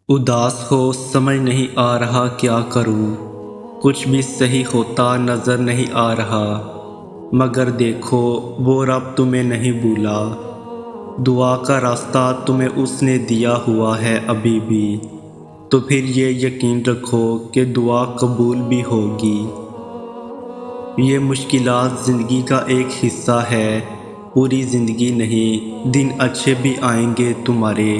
اداس ہو سمجھ نہیں آ رہا کیا کروں، کچھ بھی صحیح ہوتا نظر نہیں آ رہا، مگر دیکھو وہ رب تمہیں نہیں بھولا، دعا کا راستہ تمہیں اس نے دیا ہوا ہے ابھی بھی، تو پھر یہ یقین رکھو کہ دعا قبول بھی ہوگی۔ یہ مشکلات زندگی کا ایک حصہ ہے، پوری زندگی نہیں، دن اچھے بھی آئیں گے تمہارے۔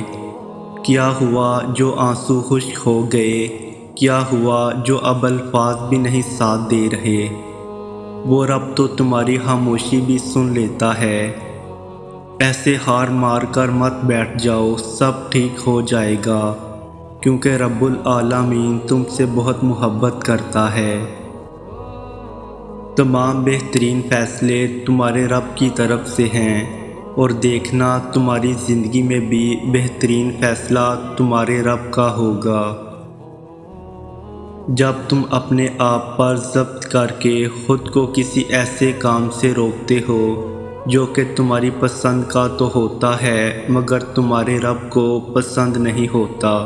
کیا ہوا جو آنسو خشک ہو گئے، کیا ہوا جو اب الفاظ بھی نہیں ساتھ دے رہے، وہ رب تو تمہاری خاموشی بھی سن لیتا ہے۔ ایسے ہار مار کر مت بیٹھ جاؤ، سب ٹھیک ہو جائے گا، کیونکہ رب العالمین تم سے بہت محبت کرتا ہے۔ تمام بہترین فیصلے تمہارے رب کی طرف سے ہیں، اور دیکھنا تمہاری زندگی میں بھی بہترین فیصلہ تمہارے رب کا ہوگا۔ جب تم اپنے آپ پر ضبط کر کے خود کو کسی ایسے کام سے روکتے ہو جو کہ تمہاری پسند کا تو ہوتا ہے مگر تمہارے رب کو پسند نہیں ہوتا،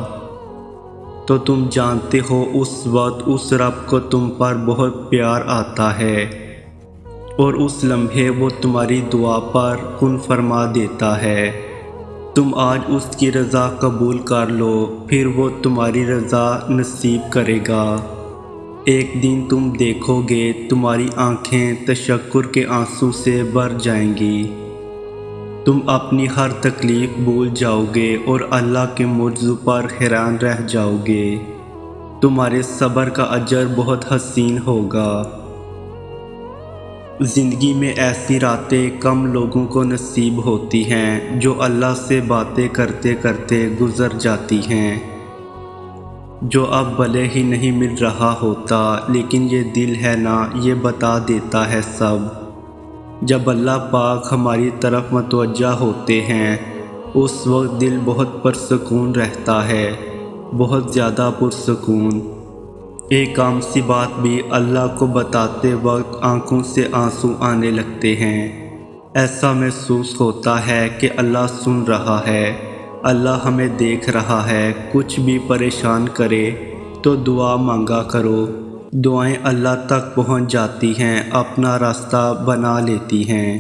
تو تم جانتے ہو اس وقت اس رب کو تم پر بہت پیار آتا ہے، اور اس لمحے وہ تمہاری دعا پر کن فرما دیتا ہے۔ تم آج اس کی رضا قبول کر لو، پھر وہ تمہاری رضا نصیب کرے گا۔ ایک دن تم دیکھو گے تمہاری آنکھیں تشکر کے آنسو سے بھر جائیں گی، تم اپنی ہر تکلیف بھول جاؤ گے اور اللہ کے معجزوں پر حیران رہ جاؤ گے۔ تمہارے صبر کا اجر بہت حسین ہوگا۔ زندگی میں ایسی راتیں کم لوگوں کو نصیب ہوتی ہیں جو اللہ سے باتیں کرتے کرتے گزر جاتی ہیں، جو اب بھلے ہی نہیں مل رہا ہوتا، لیکن یہ دل ہے نا، یہ بتا دیتا ہے سب۔ جب اللہ پاک ہماری طرف متوجہ ہوتے ہیں اس وقت دل بہت پرسکون رہتا ہے، بہت زیادہ پرسکون۔ ایک عام سی بات بھی اللہ کو بتاتے وقت آنکھوں سے آنسو آنے لگتے ہیں۔ ایسا محسوس ہوتا ہے کہ اللہ سن رہا ہے، اللہ ہمیں دیکھ رہا ہے۔ کچھ بھی پریشان کرے تو دعا مانگا کرو، دعائیں اللہ تک پہنچ جاتی ہیں، اپنا راستہ بنا لیتی ہیں۔